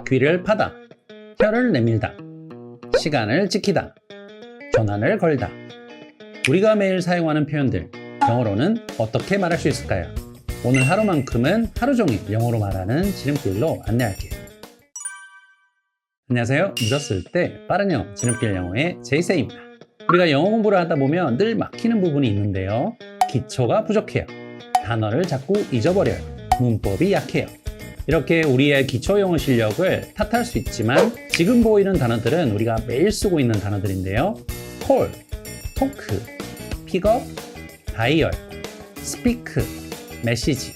귀를 파다, 혀를 내밀다, 시간을 지키다, 전화를 걸다. 우리가 매일 사용하는 표현들, 영어로는 어떻게 말할 수 있을까요? 오늘 하루만큼은 하루 종일 영어로 말하는 지름길로 안내할게요. 안녕하세요. 늦었을 때 빠른 영어, 지름길 영어의 제이세이입니다. 우리가 영어 공부를 하다 보면 늘 막히는 부분이 있는데요. 기초가 부족해요. 단어를 자꾸 잊어버려요. 문법이 약해요. 이렇게 우리의 기초 영어 실력을 탓할 수 있지만 지금 보이는 단어들은 우리가 매일 쓰고 있는 단어들인데요. call, 토크, 픽업, 다이얼, 스피크, 메시지.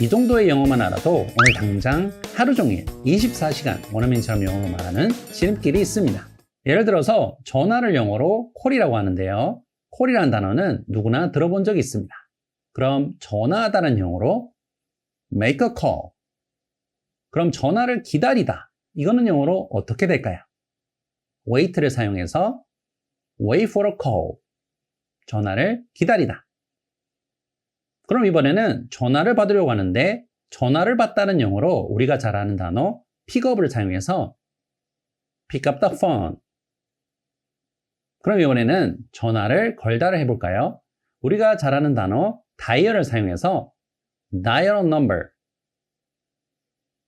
이 정도의 영어만 알아도 오늘 당장 하루 종일 24시간 원어민처럼 영어로 말하는 지름길이 있습니다. 예를 들어서 전화를 영어로 call이라고 하는데요. call이라는 단어는 누구나 들어본 적이 있습니다. 그럼 전화하다는 영어로 make a call. 그럼 전화를 기다리다. 이거는 영어로 어떻게 될까요? wait를 사용해서 wait for a call. 전화를 기다리다. 그럼 이번에는 전화를 받으려고 하는데 전화를 받다는 영어로 우리가 잘 아는 단어 pickup을 사용해서 pick up the phone. 그럼 이번에는 전화를 걸다를 해볼까요? 우리가 잘 아는 단어 dial을 사용해서 dial a number.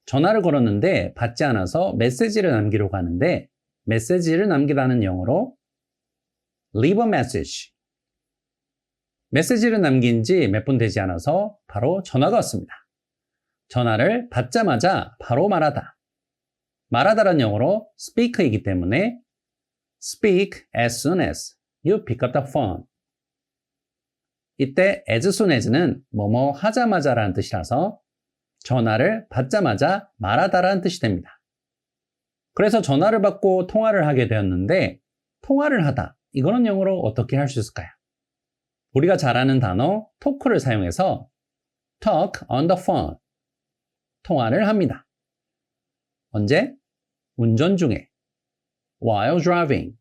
전화를 걸었는데 받지 않아서 메시지를 남기려고 하는데 메시지를 남기다는 영어로 leave a message. 메시지를 남긴 지 몇 분 되지 않아서 바로 전화가 왔습니다. 전화를 받자마자 바로 말하다. 말하다란 영어로 speak이기 때문에 speak as soon as you pick up the phone. 이때 as soon as는 뭐뭐 하자마자라는 뜻이라서 전화를 받자마자 말하다라는 뜻이 됩니다. 그래서 전화를 받고 통화를 하게 되었는데 통화를 하다. 이거는 영어로 어떻게 할 수 있을까요? 우리가 잘 아는 단어 talk를 사용해서 talk on the phone. 통화를 합니다. 언제? 운전 중에. while driving.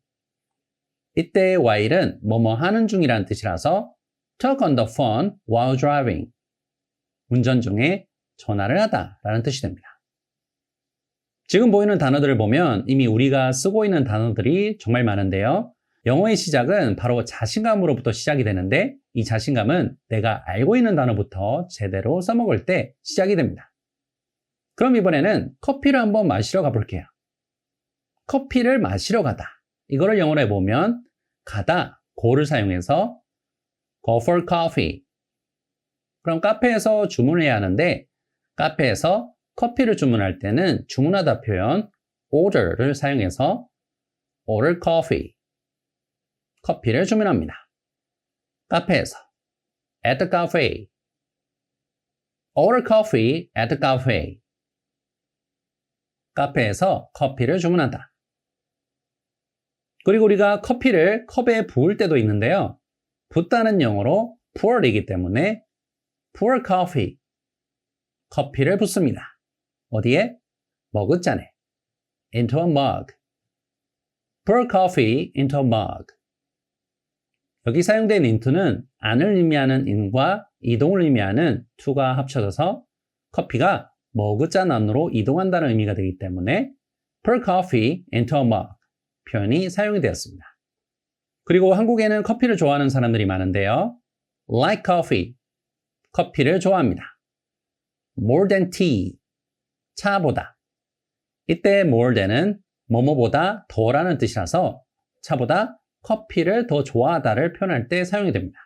이때 while은 뭐뭐 하는 중이라는 뜻이라서 talk on the phone while driving. 운전 중에 전화를 하다 라는 뜻이 됩니다. 지금 보이는 단어들을 보면 이미 우리가 쓰고 있는 단어들이 정말 많은데요. 영어의 시작은 바로 자신감으로부터 시작이 되는데 이 자신감은 내가 알고 있는 단어부터 제대로 써먹을 때 시작이 됩니다. 그럼 이번에는 커피를 한번 마시러 가볼게요. 커피를 마시러 가다. 이거를 영어로 해보면 가다, go를 사용해서 go for coffee. 그럼 카페에서 주문을 해야 하는데 카페에서 커피를 주문할 때는 주문하다 표현 order를 사용해서 order coffee. 커피를 주문합니다. 카페에서 at the cafe. order coffee at the cafe. 카페에서 커피를 주문한다. 그리고 우리가 커피를 컵에 부을 때도 있는데요. 붓다는 영어로 pour이기 때문에 pour coffee. 커피를 붓습니다. 어디에? 머그잔에. into a mug. pour coffee into a mug. 여기 사용된 into는 안을 의미하는 in과 이동을 의미하는 to가 합쳐져서 커피가 머그잔 안으로 이동한다는 의미가 되기 때문에 pour coffee into a mug 표현이 사용이 되었습니다. 그리고 한국에는 커피를 좋아하는 사람들이 많은데요. like coffee. 커피를 좋아합니다. more than tea. 차보다. 이때 more than은 뭐뭐보다 더라는 뜻이라서 차보다 커피를 더 좋아하다를 표현할 때 사용이 됩니다.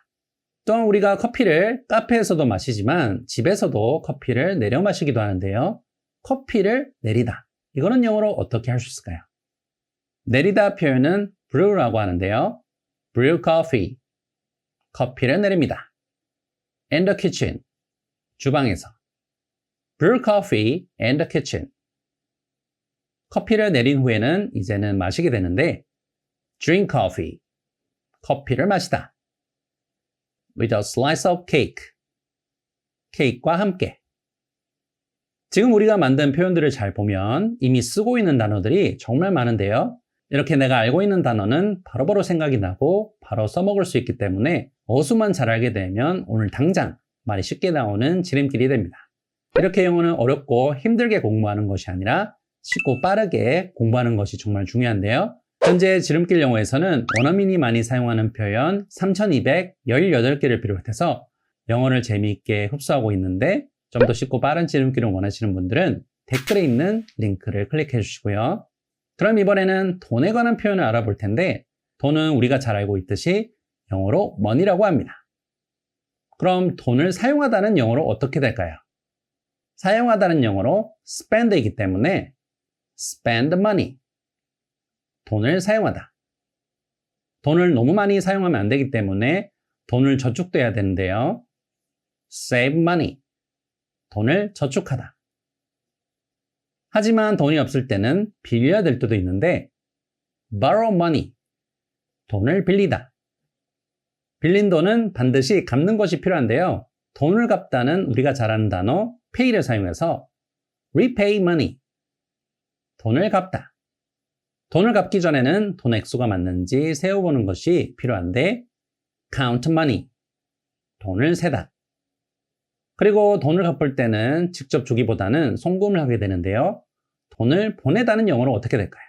또한 우리가 커피를 카페에서도 마시지만 집에서도 커피를 내려 마시기도 하는데요. 커피를 내리다. 이거는 영어로 어떻게 할 수 있을까요? 내리다 표현은 brew라고 하는데요. brew coffee. 커피를 내립니다. in the kitchen. 주방에서. brew coffee in the kitchen. 커피를 내린 후에는 이제는 마시게 되는데 drink coffee. 커피를 마시다. with a slice of cake. 케이크와 함께. 지금 우리가 만든 표현들을 잘 보면 이미 쓰고 있는 단어들이 정말 많은데요. 이렇게 내가 알고 있는 단어는 바로바로 생각이 나고 바로 써먹을 수 있기 때문에 어수만 잘 알게 되면 오늘 당장 말이 쉽게 나오는 지름길이 됩니다. 이렇게 영어는 어렵고 힘들게 공부하는 것이 아니라 쉽고 빠르게 공부하는 것이 정말 중요한데요. 현재 지름길 영어에서는 원어민이 많이 사용하는 표현 3218개를 비롯해서 영어를 재미있게 흡수하고 있는데 좀 더 쉽고 빠른 지름길을 원하시는 분들은 댓글에 있는 링크를 클릭해 주시고요. 그럼 이번에는 돈에 관한 표현을 알아볼 텐데 돈은 우리가 잘 알고 있듯이 영어로 money라고 합니다. 그럼 돈을 사용하다는 영어로 어떻게 될까요? 사용하다는 영어로 spend이기 때문에 spend money, 돈을 사용하다. 돈을 너무 많이 사용하면 안 되기 때문에 돈을 저축돼야 되는데요. save money, 돈을 저축하다. 하지만 돈이 없을 때는 빌려야 될 때도 있는데 borrow money, 돈을 빌리다. 빌린 돈은 반드시 갚는 것이 필요한데요. 돈을 갚다는 우리가 잘 아는 단어 pay를 사용해서 repay money, 돈을 갚다. 돈을 갚기 전에는 돈 액수가 맞는지 세어보는 것이 필요한데 count money, 돈을 세다. 그리고 돈을 갚을 때는 직접 주기보다는 송금을 하게 되는데요. 돈을 보내다는 영어로 어떻게 될까요?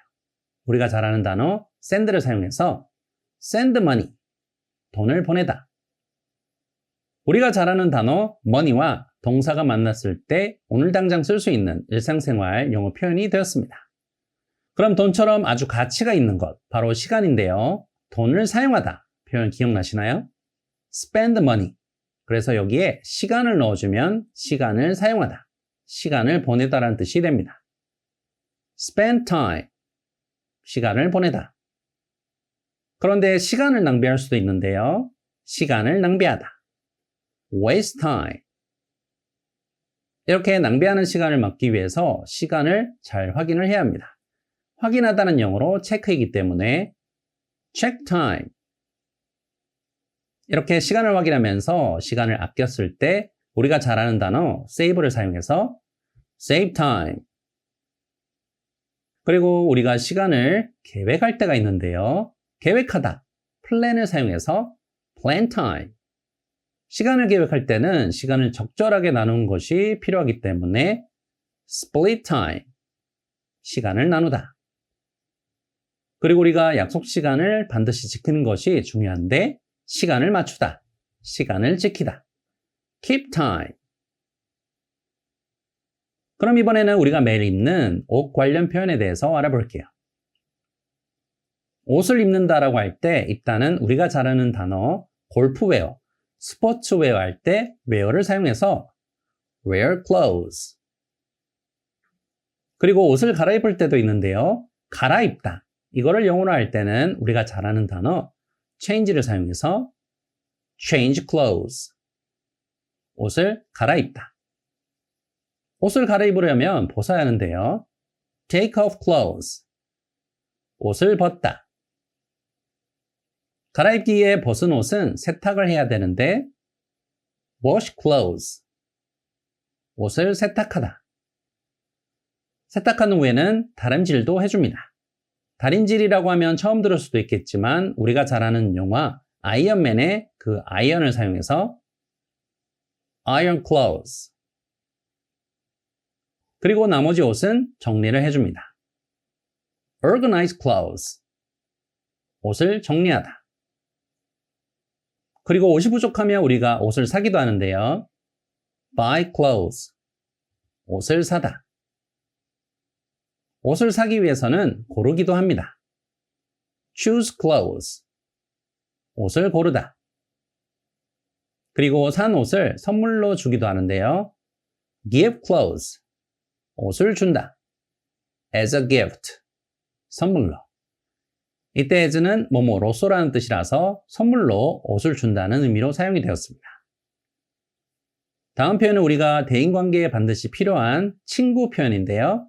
우리가 잘 아는 단어 send를 사용해서 send money, 돈을 보내다. 우리가 잘 아는 단어 money와 동사가 만났을 때 오늘 당장 쓸 수 있는 일상생활 영어 표현이 되었습니다. 그럼 돈처럼 아주 가치가 있는 것, 바로 시간인데요. 돈을 사용하다 표현 기억나시나요? spend money. 그래서 여기에 시간을 넣어주면 시간을 사용하다, 시간을 보내다라는 뜻이 됩니다. spend time, 시간을 보내다. 그런데 시간을 낭비할 수도 있는데요. 시간을 낭비하다, waste time. 이렇게 낭비하는 시간을 막기 위해서 시간을 잘 확인을 해야 합니다. 확인하다는 영어로 체크이기 때문에 check time. 이렇게 시간을 확인하면서 시간을 아꼈을 때 우리가 잘 아는 단어 save를 사용해서 save time. 그리고 우리가 시간을 계획할 때가 있는데요. 계획하다, plan을 사용해서 plan time. 시간을 계획할 때는 시간을 적절하게 나누는 것이 필요하기 때문에 split time. 시간을 나누다. 그리고 우리가 약속 시간을 반드시 지키는 것이 중요한데 시간을 맞추다, 시간을 지키다. keep time. 그럼 이번에는 우리가 매일 입는 옷 관련 표현에 대해서 알아볼게요. 옷을 입는다라고 할 때 입다는 우리가 잘 아는 단어 골프웨어, 스포츠웨어 할 때 웨어를 사용해서 wear clothes. 그리고 옷을 갈아입을 때도 있는데요. 갈아입다. 이거를 영어로 할 때는 우리가 잘 아는 단어 change를 사용해서 change clothes. 옷을 갈아입다. 옷을 갈아입으려면 벗어야 하는데요. take off clothes. 옷을 벗다. 갈아입기에 벗은 옷은 세탁을 해야 되는데 wash clothes. 옷을 세탁하다. 세탁한 후에는 다림질도 해줍니다. 다림질이라고 하면 처음 들을 수도 있겠지만 우리가 잘 아는 영화 아이언맨의 그 아이언을 사용해서 iron clothes. 그리고 나머지 옷은 정리를 해줍니다. organize clothes. 옷을 정리하다. 그리고 옷이 부족하면 우리가 옷을 사기도 하는데요. buy clothes. 옷을 사다. 옷을 사기 위해서는 고르기도 합니다. choose clothes. 옷을 고르다. 그리고 산 옷을 선물로 주기도 하는데요. give clothes. 옷을 준다. as a gift. 선물로. 이때 as는 뭐뭐로서라는 뜻이라서 선물로 옷을 준다는 의미로 사용이 되었습니다. 다음 표현은 우리가 대인관계에 반드시 필요한 친구 표현인데요.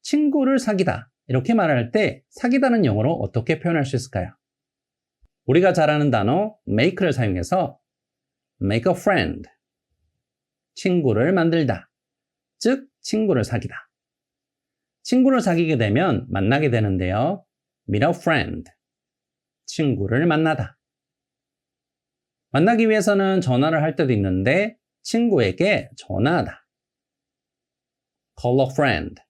친구를 사귀다. 이렇게 말할 때 사귀다는 영어로 어떻게 표현할 수 있을까요? 우리가 잘 아는 단어 make를 사용해서 make a friend. 친구를 만들다. 즉 친구를 사귀다. 친구를 사귀게 되면 만나게 되는데요. meet a friend. 친구를 만나다. 만나기 위해서는 전화를 할 때도 있는데 친구에게 전화하다. call a friend.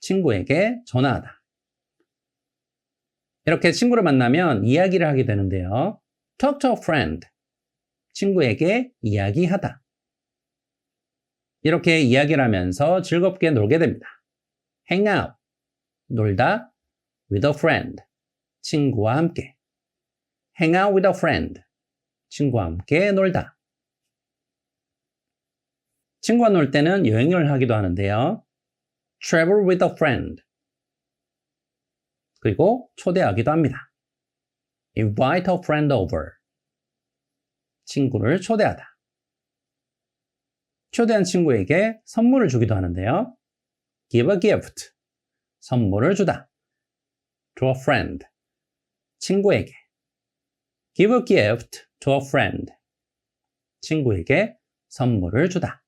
친구에게 전화하다. 이렇게 친구를 만나면 이야기를 하게 되는데요. talk to a friend. 친구에게 이야기하다. 이렇게 이야기를 하면서 즐겁게 놀게 됩니다. hang out. 놀다 with a friend. 친구와 함께. hang out with a friend. 친구와 함께 놀다. 친구와 놀 때는 여행을 하기도 하는데요. travel with a friend. 그리고 초대하기도 합니다. invite a friend over. 친구를 초대하다. 초대한 친구에게 선물을 주기도 하는데요. give a gift. 선물을 주다. to a friend. 친구에게. give a gift to a friend. 친구에게 선물을 주다.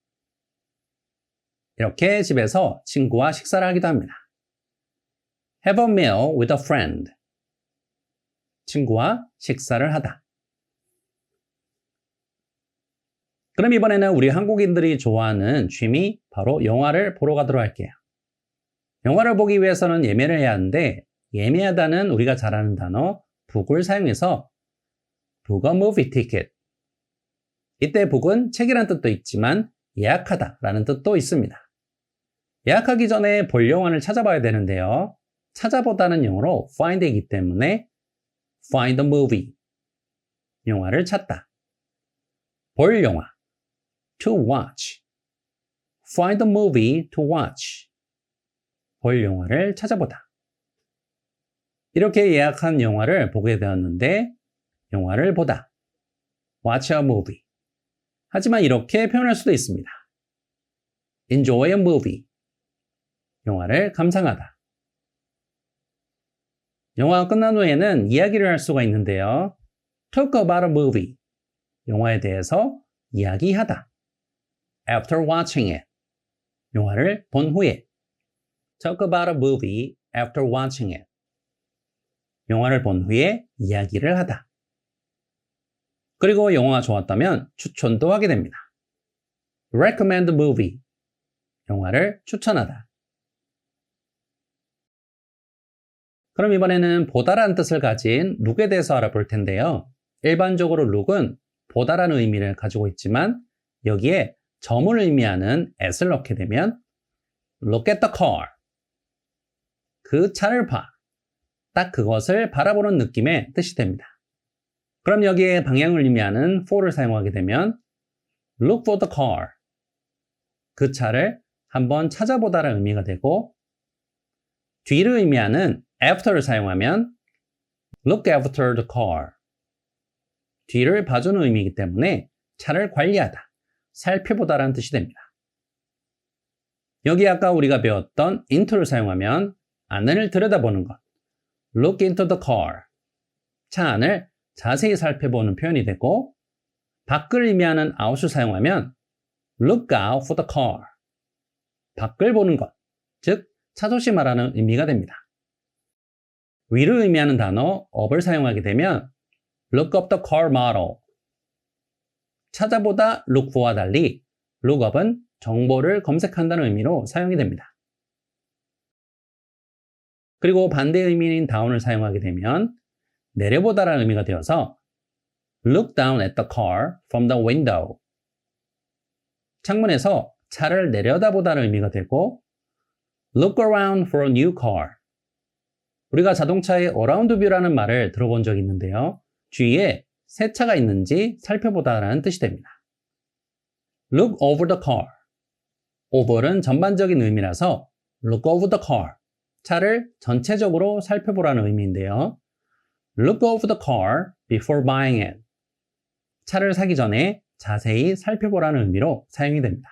이렇게 집에서 친구와 식사를 하기도 합니다. have a meal with a friend. 친구와 식사를 하다. 그럼 이번에는 우리 한국인들이 좋아하는 취미, 바로 영화를 보러 가도록 할게요. 영화를 보기 위해서는 예매를 해야 하는데, 예매하다는 우리가 잘 아는 단어 book을 사용해서 book a movie ticket. 이때 book은 책이란 뜻도 있지만 예약하다 라는 뜻도 있습니다. 예약하기 전에 볼 영화를 찾아봐야 되는데요. 찾아보다는 영어로 find이기 때문에 find a movie. 영화를 찾다. 볼 영화. to watch. find a movie to watch. 볼 영화를 찾아보다. 이렇게 예약한 영화를 보게 되었는데, 영화를 보다. watch a movie. 하지만 이렇게 표현할 수도 있습니다. enjoy a movie. 영화를 감상하다. 영화가 끝난 후에는 이야기를 할 수가 있는데요. talk about a movie. 영화에 대해서 이야기하다. after watching it. 영화를 본 후에. talk about a movie after watching it. 영화를 본 후에 이야기를 하다. 그리고 영화가 좋았다면 추천도 하게 됩니다. recommend a movie. 영화를 추천하다. 그럼 이번에는 보다라는 뜻을 가진 look에 대해서 알아볼 텐데요. 일반적으로 look은 보다라는 의미를 가지고 있지만 여기에 점을 의미하는 at을 넣게 되면 look at the car. 그 차를 봐. 딱 그것을 바라보는 느낌의 뜻이 됩니다. 그럼 여기에 방향을 의미하는 for를 사용하게 되면 look for the car. 그 차를 한번 찾아보다라는 의미가 되고, 뒤를 의미하는 after를 사용하면 look after the car. 뒤를 봐주는 의미이기 때문에 차를 관리하다, 살펴보다라는 뜻이 됩니다. 여기 아까 우리가 배웠던 into를 사용하면 안을 들여다보는 것, look into the car. 차 안을 자세히 살펴보는 표현이 되고, 밖을 의미하는 out을 사용하면 look out for the car. 밖을 보는 것, 즉 차 조심하라는 의미가 됩니다. 위를 의미하는 단어 up을 사용하게 되면 look up the car model. 찾아보다 look for와 달리 look up은 정보를 검색한다는 의미로 사용이 됩니다. 그리고 반대 의미인 down을 사용하게 되면 내려보다라는 의미가 되어서 look down at the car from the window. 창문에서 차를 내려다보다는 의미가 되고, look around for a new car. 우리가 자동차의 around view라는 말을 들어본 적이 있는데요. 주위에 새 차가 있는지 살펴보다라는 뜻이 됩니다. look over the car. over는 전반적인 의미라서 look over the car. 차를 전체적으로 살펴보라는 의미인데요. look over the car before buying it. 차를 사기 전에 자세히 살펴보라는 의미로 사용이 됩니다.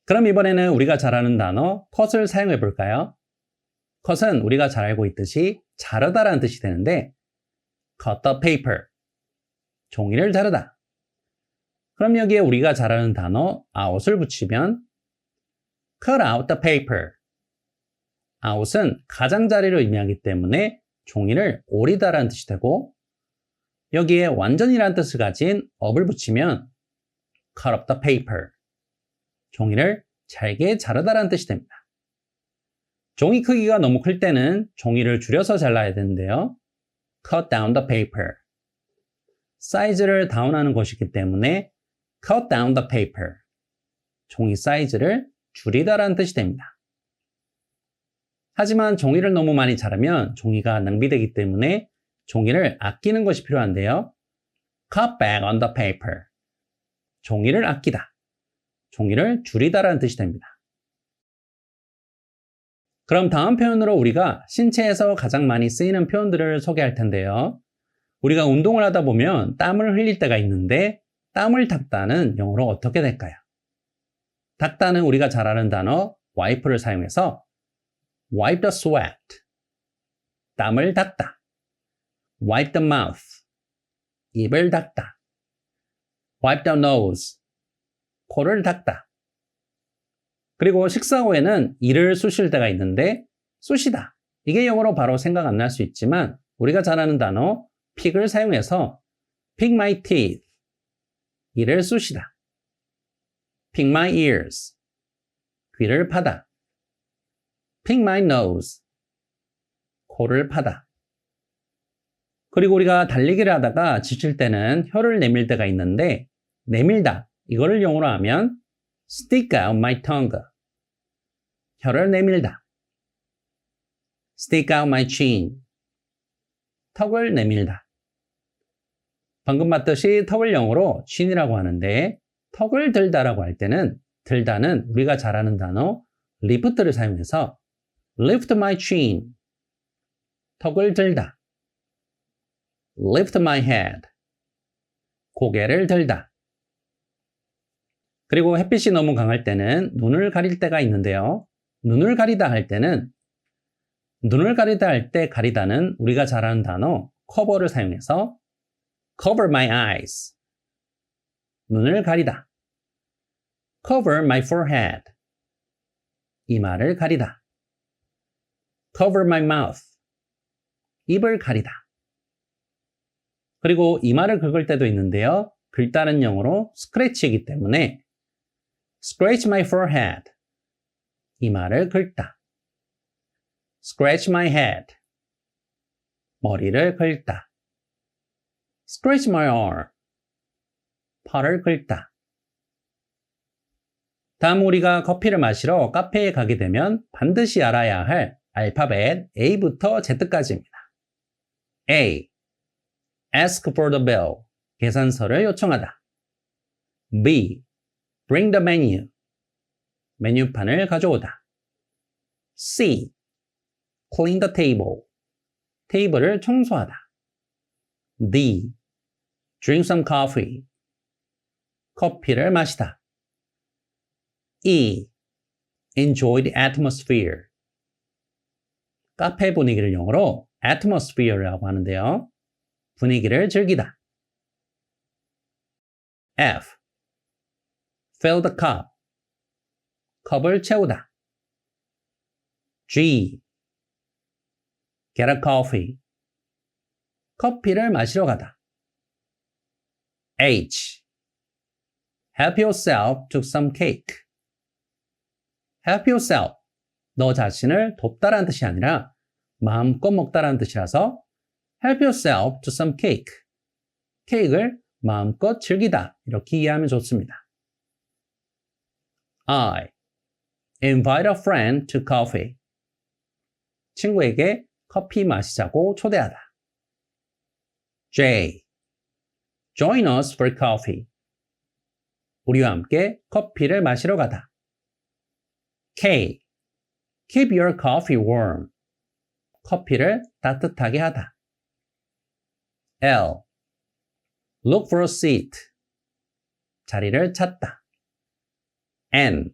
그럼 이번에는 우리가 잘 아는 단어 cut을 사용해 볼까요? cut은 우리가 잘 알고 있듯이 자르다라는 뜻이 되는데, cut the paper. 종이를 자르다. 그럼 여기에 우리가 잘 아는 단어 out을 붙이면 cut out the paper. out은 가장자리를 의미하기 때문에 종이를 오리다라는 뜻이 되고, 여기에 완전이라는 뜻을 가진 up을 붙이면 cut up the paper. 종이를 잘게 자르다라는 뜻이 됩니다. 종이 크기가 너무 클 때는 종이를 줄여서 잘라야 되는데요. cut down the paper. 사이즈를 다운하는 것이기 때문에 cut down the paper. 종이 사이즈를 줄이다라는 뜻이 됩니다. 하지만 종이를 너무 많이 자르면 종이가 낭비되기 때문에 종이를 아끼는 것이 필요한데요. cut back on the paper. 종이를 아끼다. 종이를 줄이다라는 뜻이 됩니다. 그럼 다음 표현으로 우리가 신체에서 가장 많이 쓰이는 표현들을 소개할 텐데요. 우리가 운동을 하다 보면 땀을 흘릴 때가 있는데 땀을 닦다는 영어로 어떻게 될까요? 닦다는 우리가 잘 아는 단어 wipe를 사용해서 wipe the sweat. 땀을 닦다. wipe the mouth. 입을 닦다. wipe the nose. 코를 닦다. 그리고 식사 후에는 이를 쑤실 때가 있는데 쑤시다. 이게 영어로 바로 생각 안 날 수 있지만 우리가 잘 아는 단어 pick을 사용해서 pick my teeth. 이를 쑤시다. pick my ears. 귀를 파다. pick my nose. 코를 파다. 그리고 우리가 달리기를 하다가 지칠 때는 혀를 내밀 때가 있는데 내밀다. 이거를 영어로 하면 stick out my tongue. 혀를 내밀다. stick out my chin. 턱을 내밀다. 방금 봤듯이 턱을 영어로 chin이라고 하는데 턱을 들다라고 할 때는 들다는 우리가 잘 아는 단어 lift를 사용해서 lift my chin. 턱을 들다. lift my head. 고개를 들다. 그리고 햇빛이 너무 강할 때는 눈을 가릴 때가 있는데요. 눈을 가리다 할 때는 눈을 가리다 할 때 가리다는 우리가 잘 아는 단어 cover를 사용해서 cover my eyes. 눈을 가리다. cover my forehead. 이마를 가리다. cover my mouth. 입을 가리다. 그리고 이마를 긁을 때도 있는데요. 긁다는 영어로 scratch이기 때문에 scratch my forehead. 이마를 긁다. scratch my head. 머리를 긁다. scratch my arm. 팔을 긁다. 다음 우리가 커피를 마시러 카페에 가게 되면 반드시 알아야 할 알파벳 A부터 Z까지입니다. A. Ask for the bill. 계산서를 요청하다. B. Bring the menu. 메뉴판을 가져오다. C. Clean the table. 테이블을 청소하다. D. Drink some coffee. 커피를 마시다. E. Enjoy the atmosphere. 카페 분위기를 영어로 atmosphere라고 하는데요. 분위기를 즐기다. F. Fill the cup. 컵을 채우다. G. Get a coffee. 커피를 마시러 가다. H. Help yourself to some cake. Help yourself. 너 자신을 돕다라는 뜻이 아니라 마음껏 먹다라는 뜻이라서 help yourself to some cake. 케이크를 마음껏 즐기다. 이렇게 이해하면 좋습니다. I. Invite a friend to coffee. 친구에게 커피 마시자고 초대하다. J. Join us for coffee. 우리와 함께 커피를 마시러 가다. K. Keep your coffee warm. 커피를 따뜻하게 하다. L. Look for a seat. 자리를 찾다. N.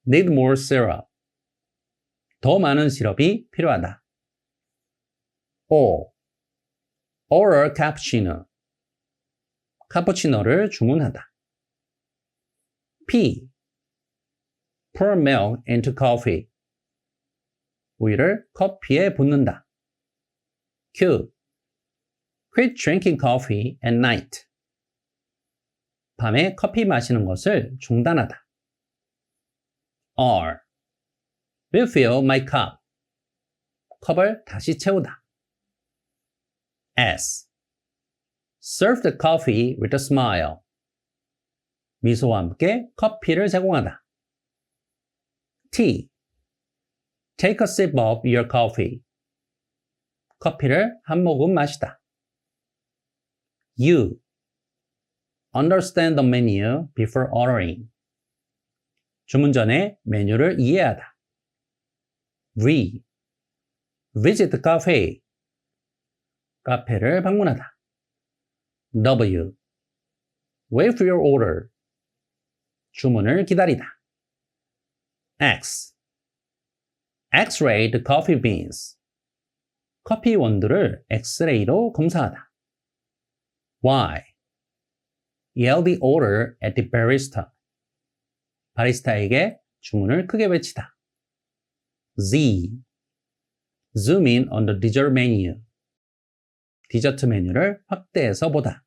Need more syrup. 더 많은 시럽이 필요하다. O. Order cappuccino. 카푸치노를 주문하다. P. Pour milk into coffee. 우유를 커피에 붓는다. Q. Quit drinking coffee at night. 밤에 커피 마시는 것을 중단하다. R. refill my cup. 컵을 다시 채우다. S. serve the coffee with a smile. 미소와 함께 커피를 제공하다. T. take a sip of your coffee. 커피를 한 모금 마시다. U. understand the menu before ordering. 주문 전에 메뉴를 이해하다. V. visit the cafe. 카페를 방문하다. W. wait for your order. 주문을 기다리다. X. x-ray the coffee beans. 커피 원두를 엑스레이로 검사하다. Y. yell the order at the barista. 바리스타에게 주문을 크게 외치다. Z. zoom in on the dessert menu. 디저트 메뉴를 확대해서 보다.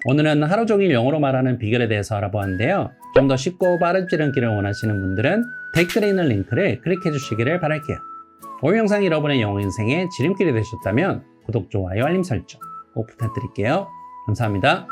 오늘은 하루 종일 영어로 말하는 비결에 대해서 알아보았는데요. 좀 더 쉽고 빠른 지름길을 원하시는 분들은 댓글에 있는 링크를 클릭해 주시기를 바랄게요. 오늘 영상이 여러분의 영어 인생의 지름길이 되셨다면 구독, 좋아요, 알림 설정 꼭 부탁드릴게요. 감사합니다.